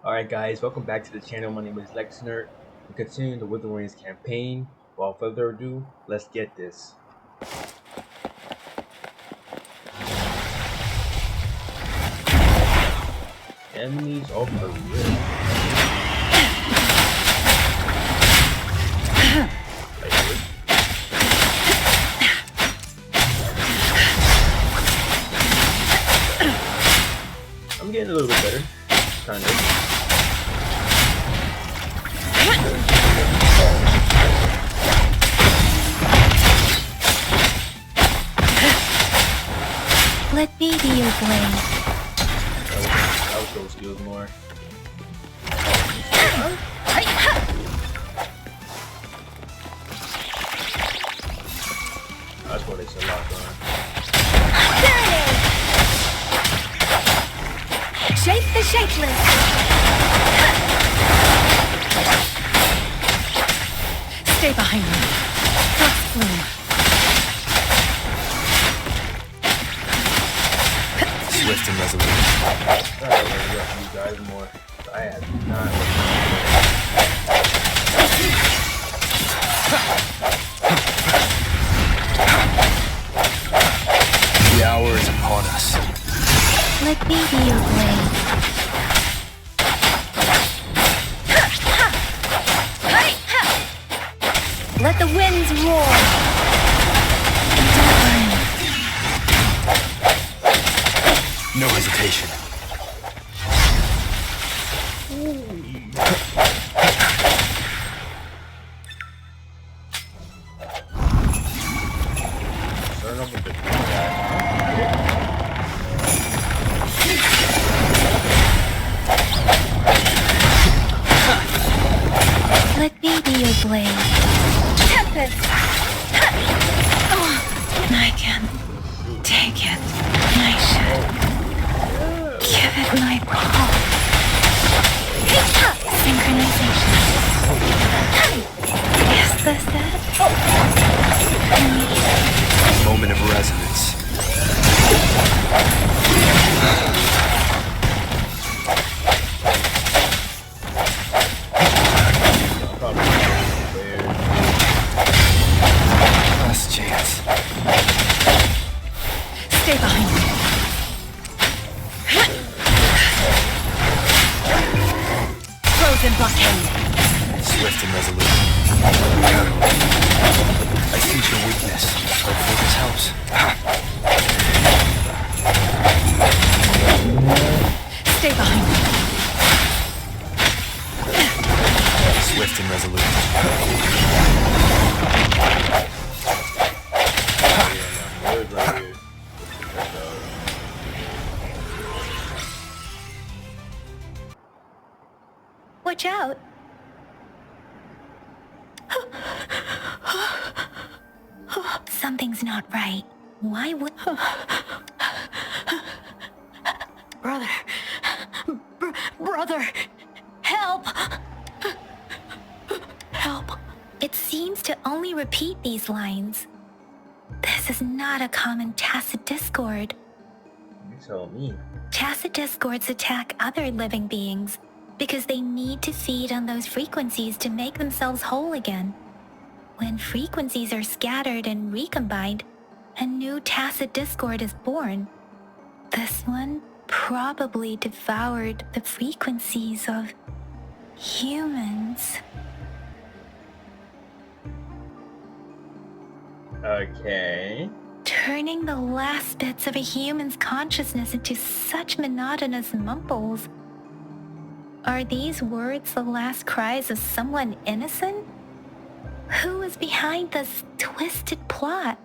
Alright guys, welcome back to the channel. My name is Lexner. We're continuing the Wuthering Waves campaign. Without further ado, let's get this. Enemies of the rift. I'm getting a little bit better. Kind of. Let me be your blade. I would throw skills more. That's what it's a lot on. There it is! Shape the shapeless! Stay behind me. Frost bloom. Swift and resolute. I gotta learn up you guys more. I have not. The hour is upon us. Let me be your blade. Let the winds roar. Don't burn. No hesitation. Starting off with the Let me be your blade. Tempest! Oh, I can take it. I should give it my all. Synchronization. Is this it? Moment of resonance. Last chance. Stay behind me. Frozen blockade. Swift and resolute. I sense your weakness. Hopefully this helps. Stay behind me. Swift and resolute. right here. Watch out. Something's not right. Why would... Brother. Brother. Help. Help. It seems to only repeat these lines. This is not a common tacit discord. You tell me. Tacit discords attack other living beings because they need to feed on those frequencies to make themselves whole again. When frequencies are scattered and recombined, a new tacit discord is born. This one probably devoured the frequencies of humans. Okay. Turning the last bits of a human's consciousness into such monotonous mumbles. Are these words the last cries of someone innocent? Who is behind this twisted plot?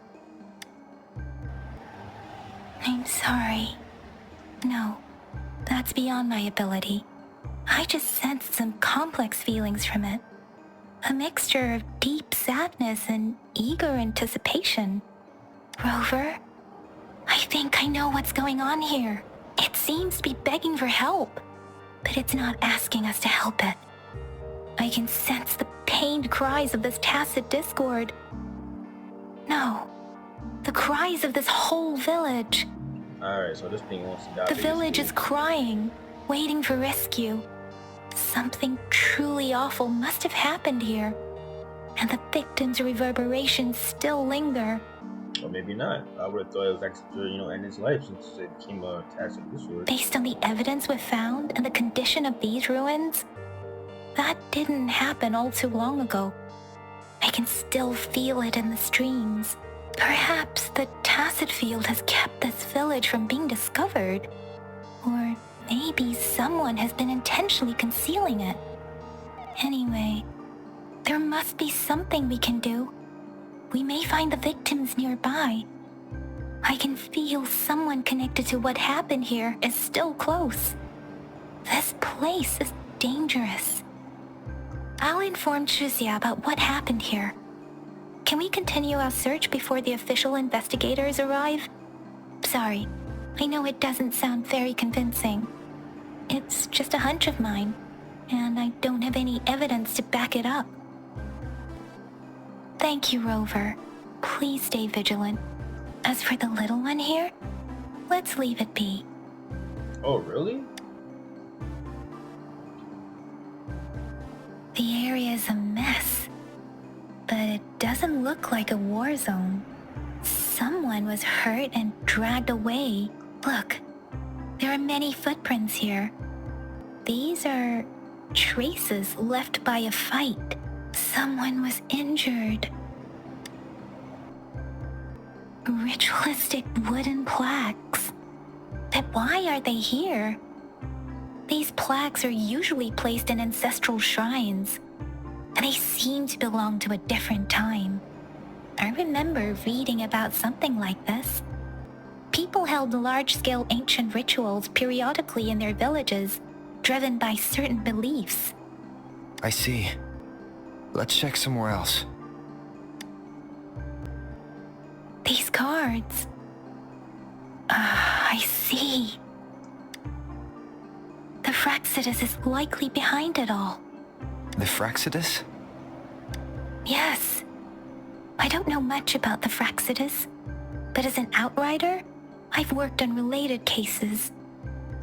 I'm sorry. No, that's beyond my ability. I just sensed some complex feelings from it. A mixture of deep sadness and eager anticipation. Rover, I think I know what's going on here. It seems to be begging for help, but it's not asking us to help it. I can sense the pained cries of this tacit discord. No, the cries of this whole village. Alright, so this thing wants to die. The village is crying, waiting for rescue. Something truly awful must have happened here, and the victim's reverberations still linger. Or maybe not. I would have thought it was actually end his life since it became a task of this sort. Based on the evidence we've found and the condition of these ruins, that didn't happen all too long ago. I can still feel it in the streams. Perhaps the tacit field has kept this village from being discovered. Or maybe someone has been intentionally concealing it. Anyway, there must be something we can do. We may find the victims nearby. I can feel someone connected to what happened here is still close. This place is dangerous. I'll inform Shuzia about what happened here. Can we continue our search before the official investigators arrive? Sorry, I know it doesn't sound very convincing. It's just a hunch of mine, and I don't have any evidence to back it up. Thank you, Rover. Please stay vigilant. As for the little one here, let's leave it be. Oh, really? The area is a mess, but it doesn't look like a war zone. Someone was hurt and dragged away. Look, there are many footprints here. These are traces left by a fight. Someone was injured. Ritualistic wooden plaques. But why are they here? These plaques are usually placed in ancestral shrines, and they seem to belong to a different time. I remember reading about something like this. People held large-scale ancient rituals periodically in their villages, driven by certain beliefs. I see. Let's check somewhere else. These cards. I see. The Fraxidus is likely behind it all. The Fraxidus? Yes. I don't know much about the Fraxidus, but as an outrider, I've worked on related cases.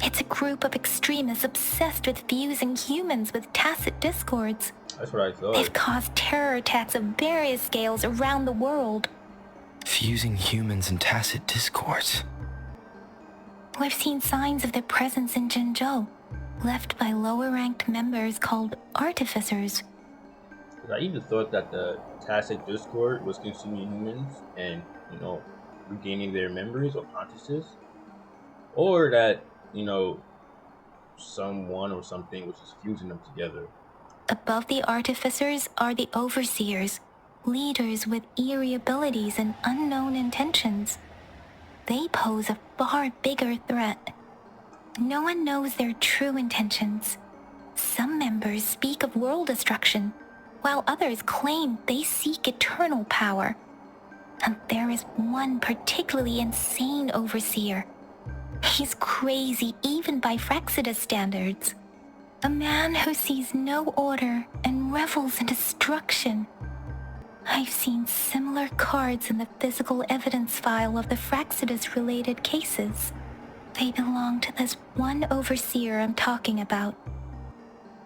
It's a group of extremists obsessed with fusing humans with tacit discords. That's what I thought. They've caused terror attacks of various scales around the world. Fusing humans and tacit discords. We've seen signs of their presence in Jinzhou, left by lower-ranked members called artificers. I even thought that the tacit discord was consuming humans and, regaining their memories or consciousness. Or that, someone or something was just fusing them together. Above the artificers are the overseers, leaders with eerie abilities and unknown intentions. They pose a far bigger threat. No one knows their true intentions. Some members speak of world destruction, while others claim they seek eternal power. And there is one particularly insane overseer. He's crazy even by Fraxidus standards. A man who sees no order and revels in destruction. I've seen similar cards in the physical evidence file of the Fraxidus-related cases. They belong to this one overseer I'm talking about.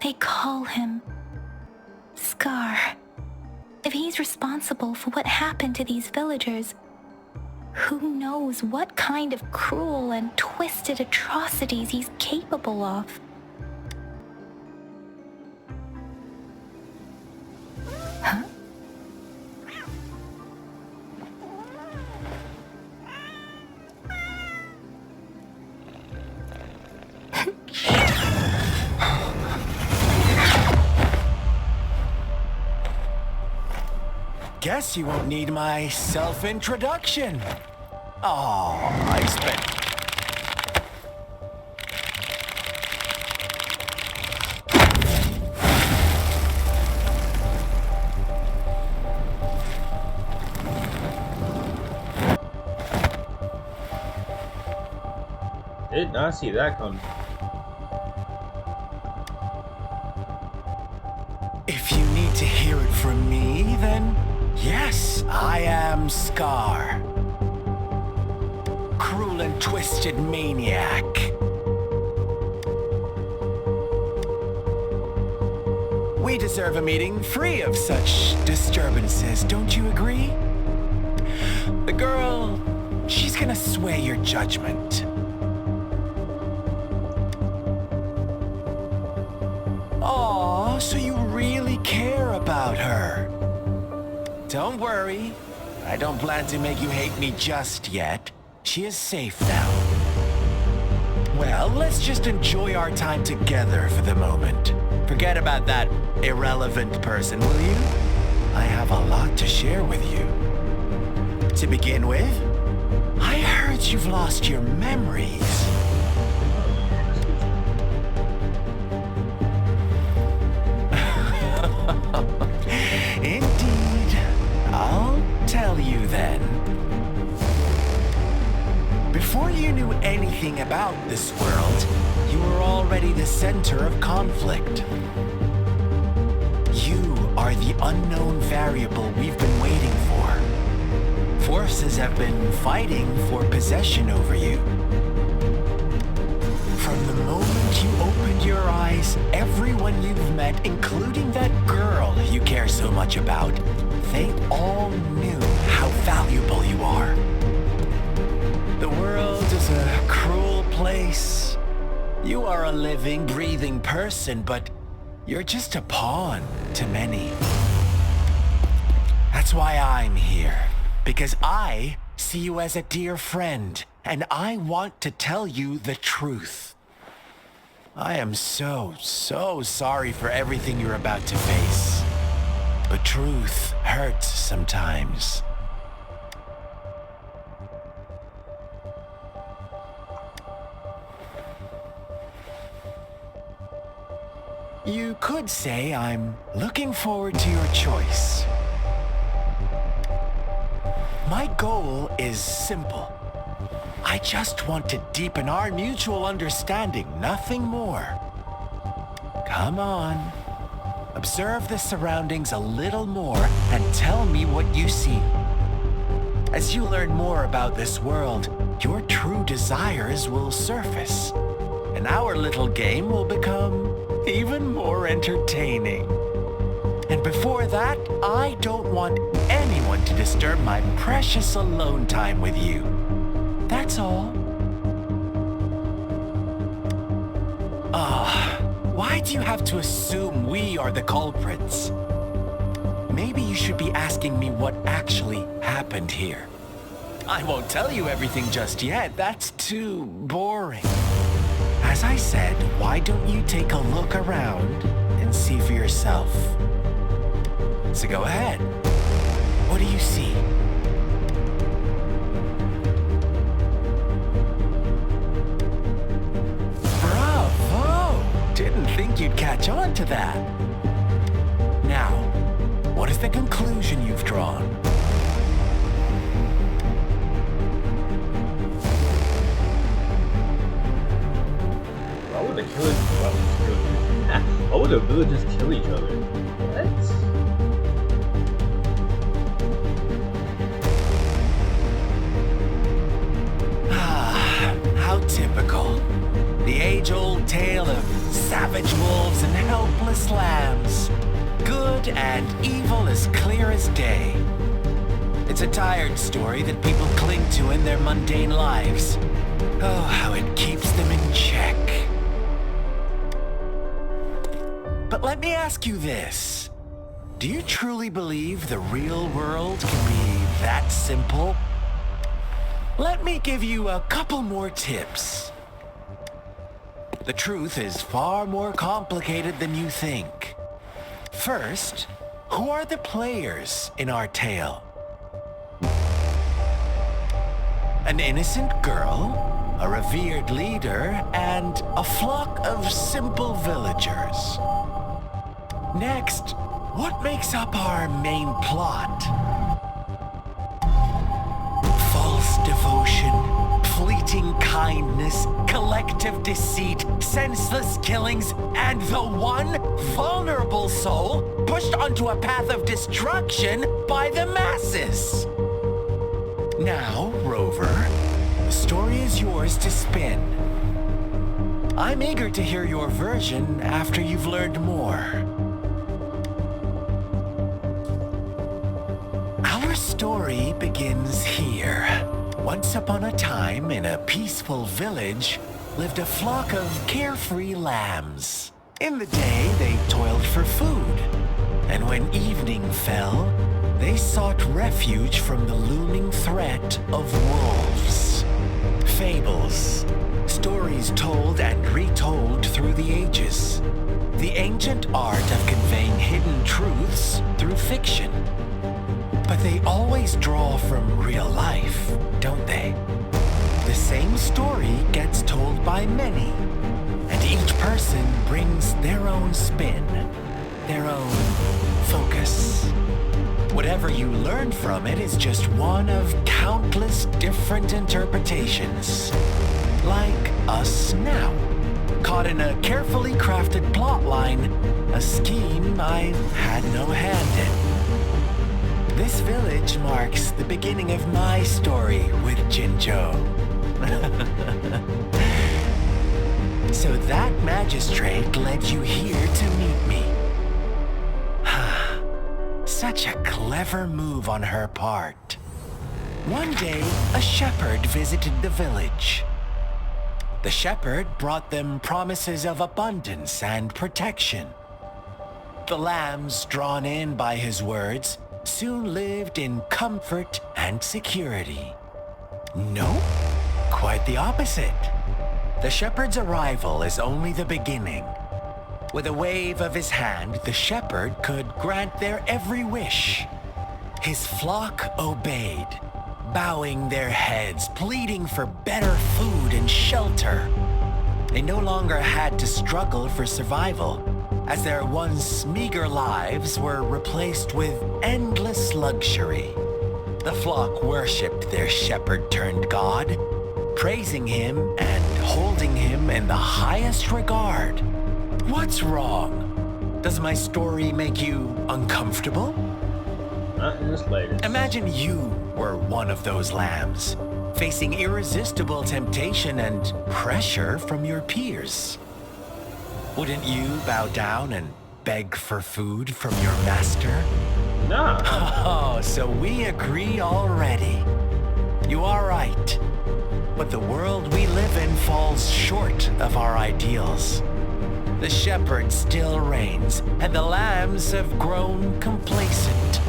They call him Scar. If he's responsible for what happened to these villagers, who knows what kind of cruel and twisted atrocities he's capable of? Huh? Guess you won't need my self-introduction. Oh, I spent... Did not see that coming. If you need to hear it from me, then yes, I am Scar. Cruel and twisted maniac. We deserve a meeting free of such disturbances, don't you agree? The girl, she's gonna sway your judgment. Aw, so you really care about her. Don't worry, I don't plan to make you hate me just yet. She is safe now. Well, let's just enjoy our time together for the moment. Forget about that irrelevant person, will you? I have a lot to share with you. To begin with, I heard you've lost your memories. Indeed. I'll tell you then. Before you knew anything about this world, you were already the center of conflict. You are the unknown variable we've been waiting for. Forces have been fighting for possession over you. From the moment you opened your eyes, everyone you've met, including that girl you care so much about, they all knew how valuable you are. The world is a cruel place. You are a living, breathing person, but you're just a pawn to many. That's why I'm here, because I see you as a dear friend, and I want to tell you the truth. I am so sorry for everything you're about to face. But truth hurts sometimes. You could say I'm looking forward to your choice. My goal is simple. I just want to deepen our mutual understanding, nothing more. Come on. Observe the surroundings a little more and tell me what you see. As you learn more about this world, your true desires will surface, and our little game will become even more entertaining. And before that, I don't want anyone to disturb my precious alone time with you. That's all. Why do you have to assume we are the culprits? Maybe you should be asking me what actually happened here. I won't tell you everything just yet. That's too boring. As I said, why don't you take a look around and see for yourself? So go ahead. What do you see? Bravo! Didn't think you'd catch on to that. Now, what is the conclusion you've drawn? Why would the killers? Why would the villagers kill each other? What? How typical. The age-old tale of savage wolves and helpless lambs. Good and evil as clear as day. It's a tired story that people cling to in their mundane lives. Oh, how it keeps them in check. But let me ask you this. Do you truly believe the real world can be that simple? Let me give you a couple more tips. The truth is far more complicated than you think. First, who are the players in our tale? An innocent girl, a revered leader, and a flock of simple villagers. Next, what makes up our main plot? False devotion, fleeting kindness, collective deceit, senseless killings, and the one vulnerable soul pushed onto a path of destruction by the masses. Now, Rover, the story is yours to spin. I'm eager to hear your version after you've learned more. story begins here. Once upon a time, in a peaceful village, lived a flock of carefree lambs. In the day, they toiled for food, and when evening fell, they sought refuge from the looming threat of wolves. Fables, stories told and retold through the ages. The ancient art of conveying hidden truths through fiction. But they always draw from real life, don't they? The same story gets told by many, and each person brings their own spin, their own focus. Whatever you learn from it is just one of countless different interpretations. Like us now, caught in a carefully crafted plotline, a scheme I had no hand in. This village marks the beginning of my story with Jinjo. So that magistrate led you here to meet me. Such a clever move on her part. One day, a shepherd visited the village. The shepherd brought them promises of abundance and protection. The lambs, drawn in by his words, soon lived in comfort and security. No, quite the opposite. The shepherd's arrival is only the beginning. With a wave of his hand, the shepherd could grant their every wish. His flock obeyed, bowing their heads, pleading for better food and shelter. They no longer had to struggle for survival, as their once meager lives were replaced with endless luxury. The flock worshipped their shepherd-turned-god, praising him and holding him in the highest regard. What's wrong? Does my story make you uncomfortable? Not in the slightest. Imagine you were one of those lambs, facing irresistible temptation and pressure from your peers. Wouldn't you bow down and beg for food from your master? Nah. Oh, so we agree already. You are right. But the world we live in falls short of our ideals. The shepherd still reigns, and the lambs have grown complacent.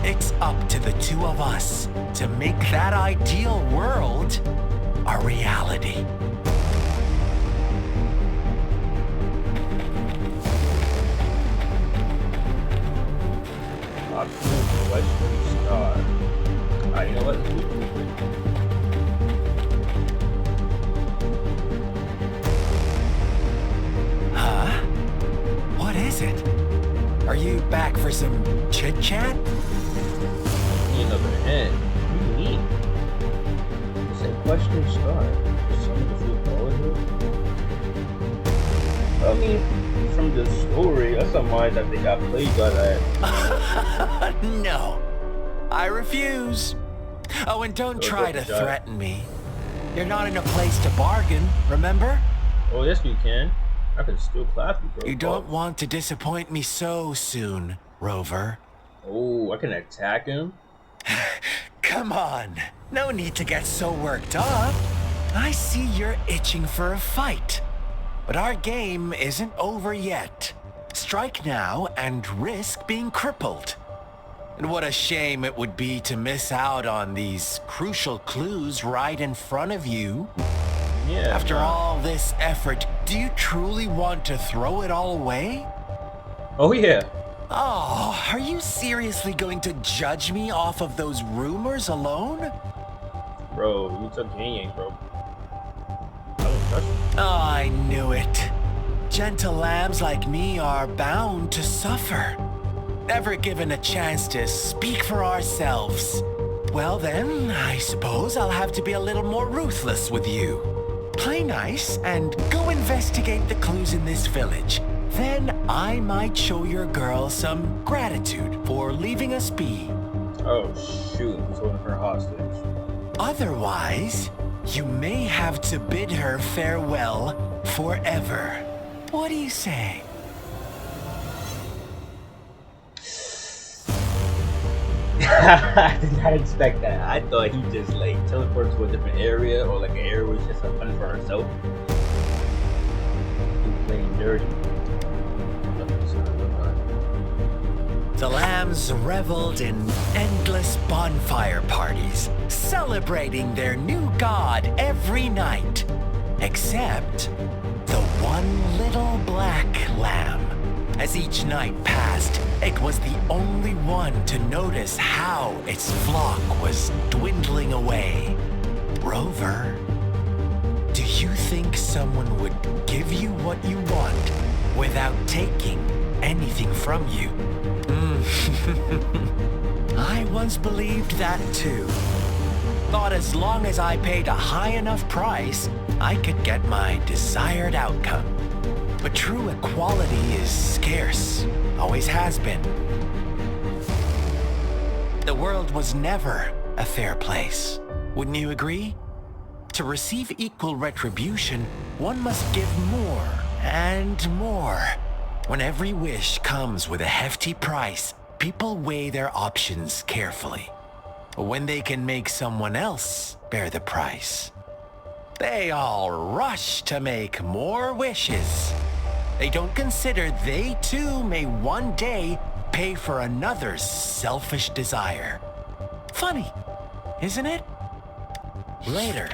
It's up to the two of us to make that ideal world a reality. Optional question star. You know what? Let's do it real quick. Huh? What is it? Are you back for some chit-chat? Need another end. What do you mean? It's a question star. Is someone to feel apology? I mean, from the story, I surmise that they got played by that. No. I refuse. Oh, and don't try to threaten me. You're not in a place to bargain, remember? Oh, yes, we can. I can still clap you, bro. You don't want to disappoint me so soon, Rover. Oh, I can attack him? Come on. No need to get so worked up. I see you're itching for a fight. But our game isn't over yet. Strike now and risk being crippled. And what a shame it would be to miss out on these crucial clues right in front of you. Yeah. After all this effort, do you truly want to throw it all away? Oh, yeah. Oh, are you seriously going to judge me off of those rumors alone? Bro, you took Yang, bro. I don't trust you. Oh, I knew it. Gentle lambs like me are bound to suffer. Never given a chance to speak for ourselves. Well then, I suppose I'll have to be a little more ruthless with you. Play nice and go investigate the clues in this village. Then I might show your girl some gratitude for leaving us be. Oh, shoot. He's holding her hostage. Otherwise, you may have to bid her farewell forever. What do you say? I did not expect that. I thought he just like teleported to a different area, or like an area was just a fun for himself. He's playing dirty. The lambs reveled in endless bonfire parties, celebrating their new god every night. Except the one little black lamb. As each night passed, it was the only one to notice how its flock was dwindling away. Rover, do you think someone would give you what you want without taking anything from you? I once believed that too. Thought as long as I paid a high enough price, I could get my desired outcome. But true equality is scarce, always has been. The world was never a fair place. Wouldn't you agree? To receive equal retribution, one must give more and more. When every wish comes with a hefty price, people weigh their options carefully. When they can make someone else bear the price, they all rush to make more wishes. They don't consider they too may one day pay for another's selfish desire. Funny, isn't it? Later,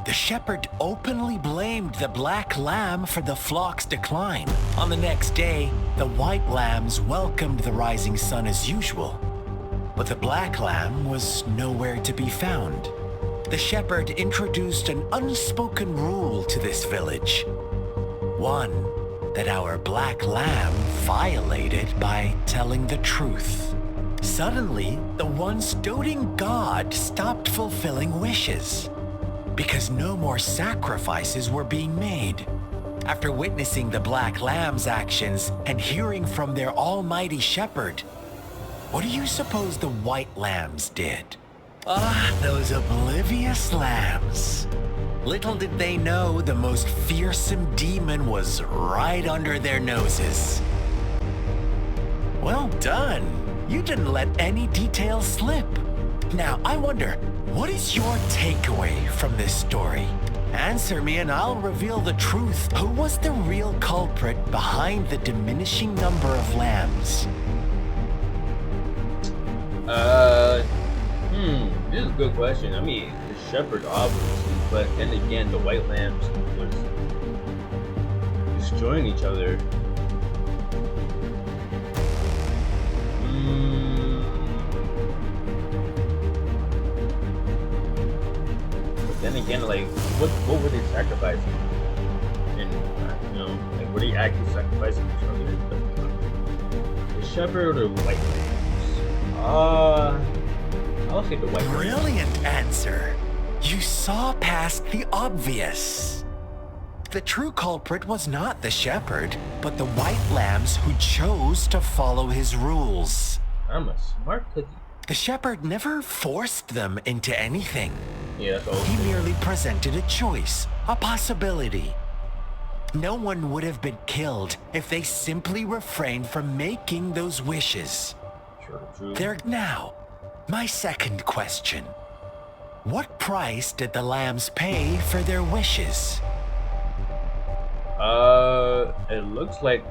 the shepherd openly blamed the black lamb for the flock's decline. On the next day, the white lambs welcomed the rising sun as usual. But the black lamb was nowhere to be found. The shepherd introduced an unspoken rule to this village. One that our black lamb violated by telling the truth. Suddenly, the once doting god stopped fulfilling wishes because no more sacrifices were being made. After witnessing the black lamb's actions and hearing from their almighty shepherd, what do you suppose the white lambs did? Those oblivious lambs. Little did they know the most fearsome demon was right under their noses. Well done. You didn't let any details slip. Now, I wonder, what is your takeaway from this story? Answer me and I'll reveal the truth. Who was the real culprit behind the diminishing number of lambs? This is a good question. I mean, the shepherd obviously, but then again, the white lambs was destroying each other. But then again, like, what were they sacrificing? And like, were they actually sacrificing each other? The shepherd or the white lambs? I'll say the white lambs. Brilliant answer. You saw past the obvious. The true culprit was not the shepherd, but the white lambs who chose to follow his rules. I'm a smart cookie. The shepherd never forced them into anything. Yeah, that's all. He merely presented a choice, a possibility. No one would have been killed if they simply refrained from making those wishes. True. There now, my second question. What price did the lambs pay for their wishes? It looks like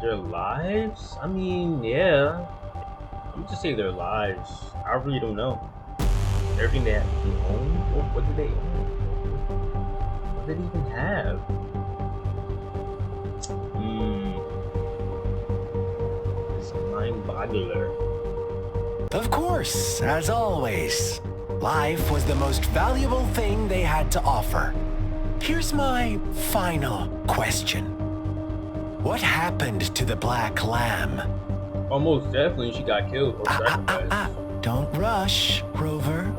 their lives? I mean, yeah. I'm just say their lives. I really don't know. Everything they own? What do they own? What do they even have? It's a mind-boggler. Of course, as always. Life was the most valuable thing they had to offer. Here's my final question. What happened to the black lamb? Almost definitely she got killed or sacrificed. Don't rush, Rover.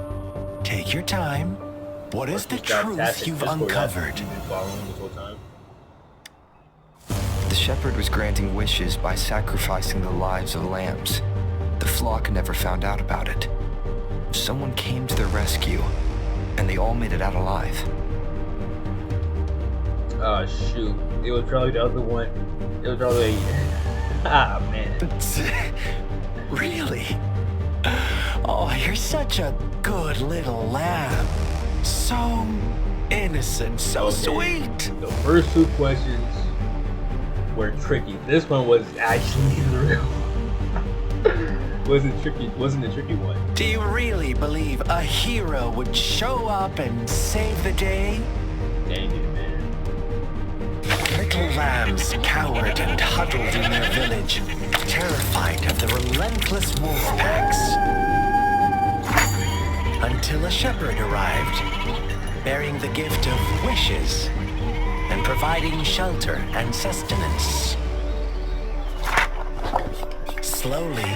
Take your time. What is the truth you've uncovered? Following this whole time. The shepherd was granting wishes by sacrificing the lives of lambs. The flock never found out about it. Someone came to their rescue, and they all made it out alive. Oh shoot. It was probably the other one. It was probably Ah, man. Really? Oh, you're such a good little lamb. So innocent, so Okay. sweet. The first two questions were tricky. This one was actually real. Wasn't the tricky one. Do you really believe a hero would show up and save the day? Dang it, man. Little lambs cowered and huddled in their village, terrified of the relentless wolf packs. Until a shepherd arrived, bearing the gift of wishes and providing shelter and sustenance. Slowly,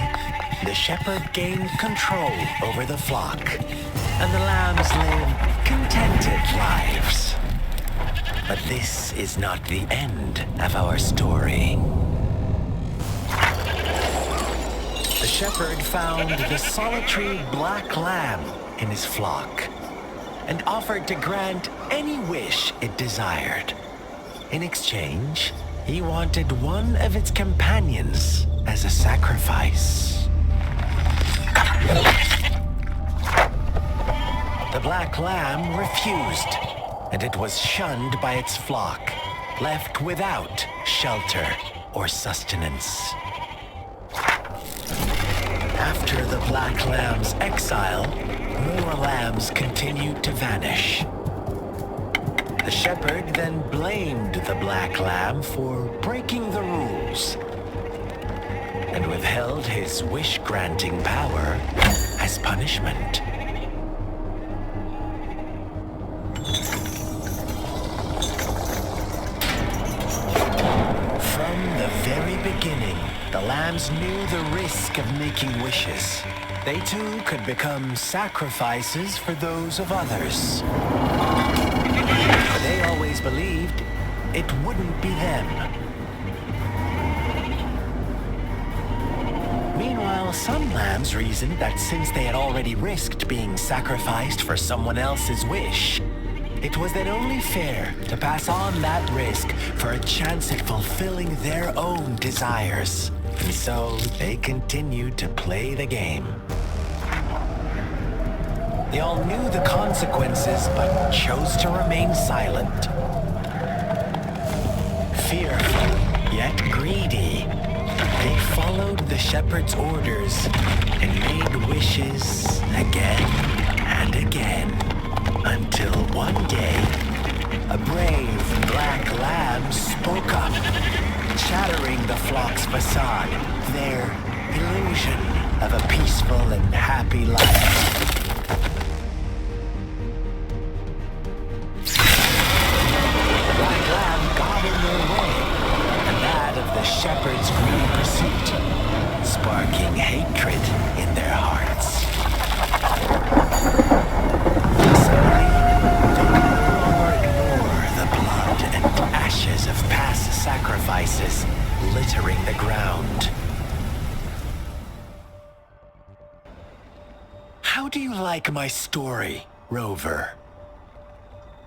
the shepherd gained control over the flock, and the lambs lived contented lives. But this is not the end of our story. The shepherd found the solitary black lamb in his flock and offered to grant any wish it desired. In exchange, he wanted one of its companions as a sacrifice. The black lamb refused, and it was shunned by its flock, left without shelter or sustenance. After the black lamb's exile, more lambs continued to vanish. The shepherd then blamed the black lamb for breaking the rules and withheld his wish-granting power as punishment. From the very beginning, the lambs knew the risk of making wishes. They too could become sacrifices for those of others. But they always believed it wouldn't be them. Meanwhile, some lambs reasoned that since they had already risked being sacrificed for someone else's wish, it was then only fair to pass on that risk for a chance at fulfilling their own desires. And so they continued to play the game. They all knew the consequences, but chose to remain silent. Fearful, yet greedy, they followed the shepherd's orders and made wishes again and again, until one day, a brave black lamb spoke up, shattering the flock's facade, their illusion of a peaceful and happy life. Shepherd's greedy pursuit, sparking hatred in their hearts. Suddenly, they could no longer ignore the blood and ashes of past sacrifices littering the ground. How do you like my story, Rover?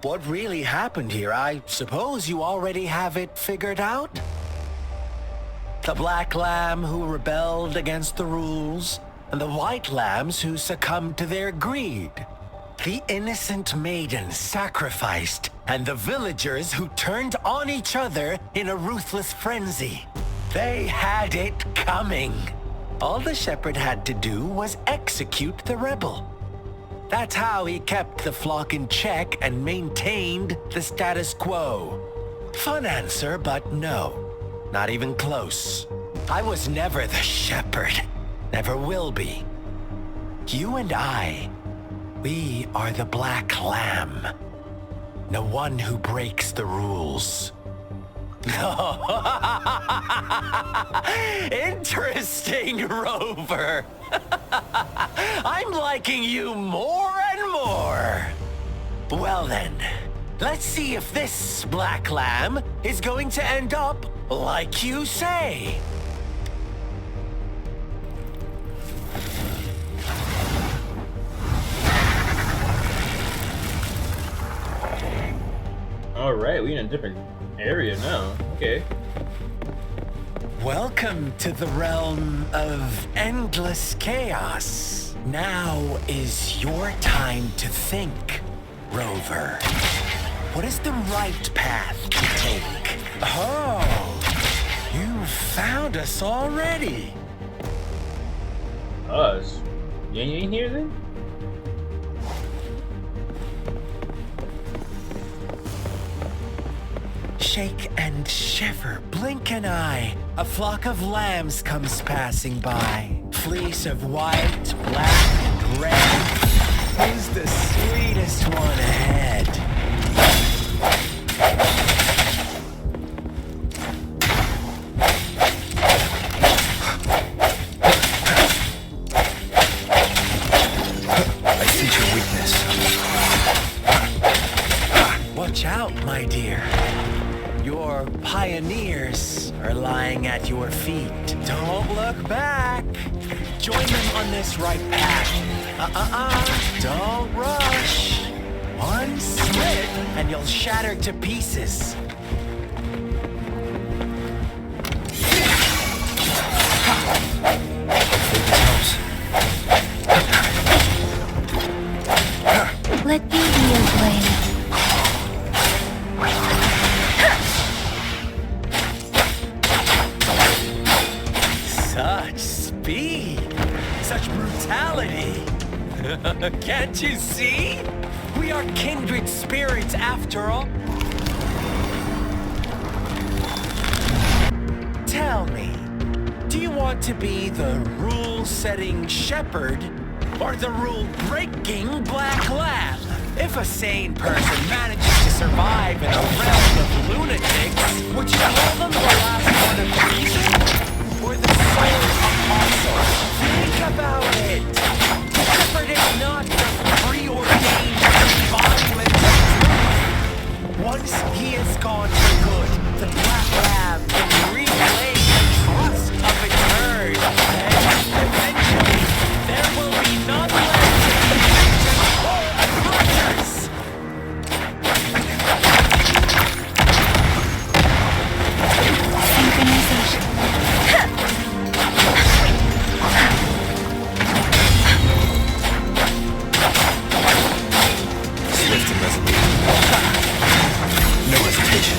What really happened here? I suppose you already have it figured out? The black lamb who rebelled against the rules, and the white lambs who succumbed to their greed. The innocent maiden sacrificed, and the villagers who turned on each other in a ruthless frenzy. They had it coming. All the shepherd had to do was execute the rebel. That's how he kept the flock in check and maintained the status quo. Fun answer, but no. Not even close. I was never the shepherd. Never will be. You and I, we are the black lamb. The one who breaks the rules. Interesting, Rover. I'm liking you more and more. Well then, let's see if this black lamb is going to end up like you say. Alright, we in a different area now. Okay. Welcome to the realm of endless chaos. Now is your time to think, Rover. What is the right path to take? Oh, you found us already. Us? You ain't here then? Shake and shiver, blink an eye. A flock of lambs comes passing by. Fleece of white, black, and red. Who's the sweetest one ahead? I sense your weakness. Watch out, my dear. Your pioneers are lying at your feet. Don't look back. Join them on this right path. Don't rush. One slip and you'll shatter to pieces. Let me be your blade. Such speed, such brutality. Can't you see? We are kindred spirits after all. Tell me, do you want to be the rule-setting shepherd or the rule-breaking black lab? If a sane person manages to survive in a realm of lunatics, would you call them the last one of reason? Or the soul apostle? Think about it. The shepherd is not the preordained embodiment of truth. Once he is gone for good, the black lab can reclaim the trust of its herd. Then, eventually, there will be none left to be vengeance or oppressors. Synchronization. Swift and resolute. No hesitation.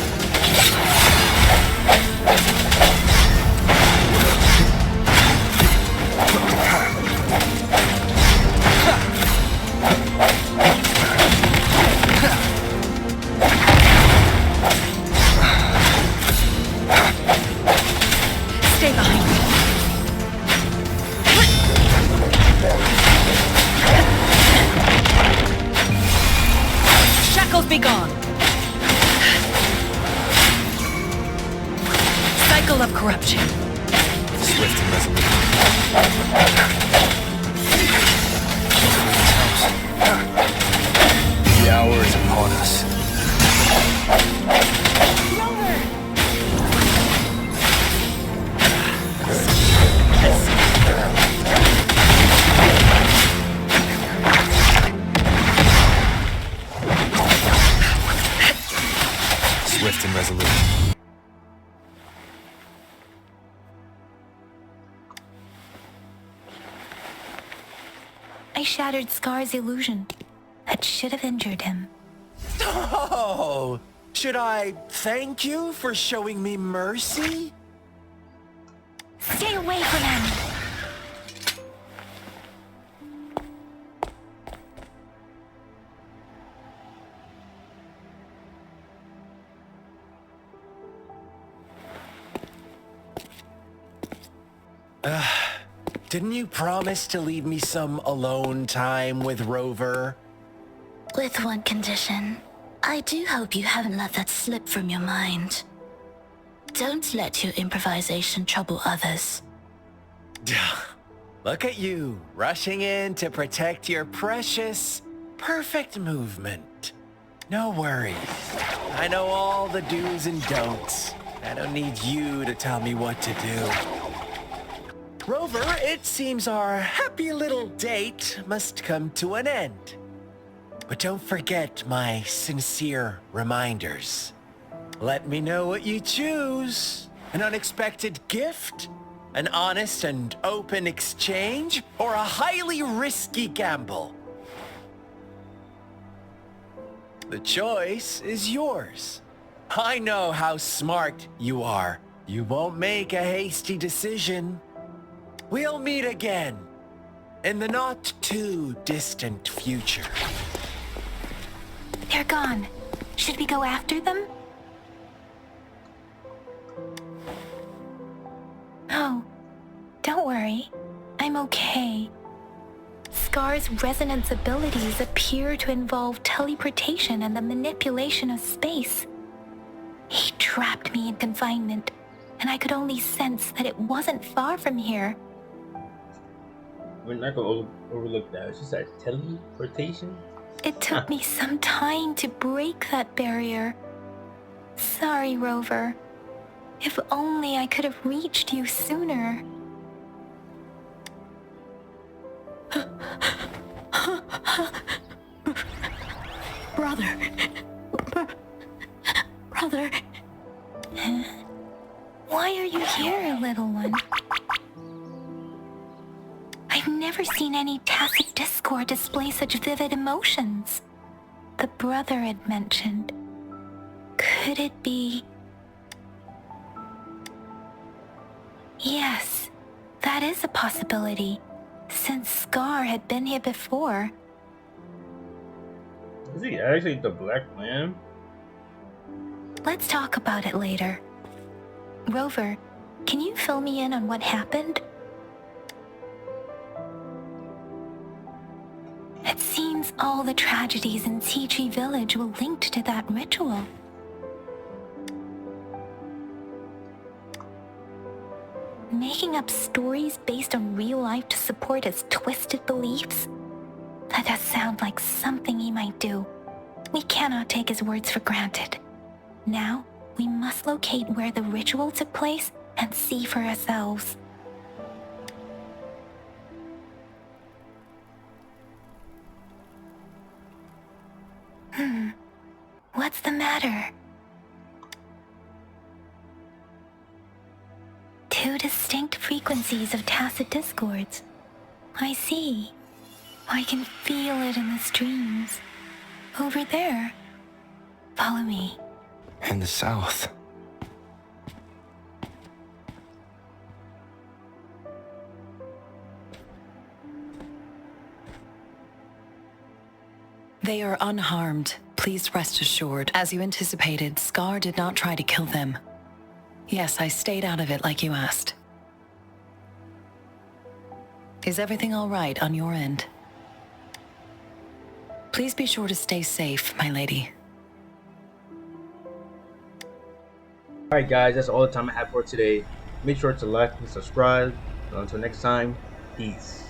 Stay behind me. Shackles be gone. Cycle of corruption. Swift and resolute. The hour is upon us. Swift and resolute. I shattered Scar's illusion. That should have injured him. Oh, should I thank you for showing me mercy? Stay away from him! Didn't you promise to leave me some alone time with Rover? With one condition. I do hope you haven't let that slip from your mind. Don't let your improvisation trouble others. Look at you, rushing in to protect your precious, perfect movement. No worries. I know all the do's and don'ts. I don't need you to tell me what to do. Rover, it seems our happy little date must come to an end. But don't forget my sincere reminders. Let me know what you choose, An unexpected gift? An honest and open exchange? Or a highly risky gamble? The choice is yours. I know how smart you are. You won't make a hasty decision. We'll meet again in the not too distant future. They're gone. Should we go after them? Oh, don't worry. I'm okay. Scar's resonance abilities appear to involve teleportation and the manipulation of space. He trapped me in confinement, and I could only sense that it wasn't far from here. We're not gonna overlook that. It's just that teleportation. It took me some time to break that barrier. Sorry, Rover. If only I could have reached you sooner. Brother. Brother. Why are you here, little one? I've never seen any tacit discord display such vivid emotions. The brother had mentioned. Could it be... Yes, that is a possibility, since Scar had been here before. Is he actually the Black Lamb? Let's talk about it later. Rover, can you fill me in on what happened? It seems all the tragedies in Tea Tree Village were linked to that ritual. Making up stories based on real life to support his twisted beliefs? That does sound like something he might do. We cannot take his words for granted. Now, we must locate where the ritual took place and see for ourselves. What's the matter? Two distinct frequencies of tacit discords. I see. I can feel it in the streams. Over there. Follow me. In the south. They are unharmed. Please rest assured. As you anticipated, Scar did not try to kill them. Yes, I stayed out of it like you asked. Is everything all right on your end? Please be sure to stay safe, my lady. Alright guys, that's all the time I have for today. Make sure to like and subscribe. Until next time, peace.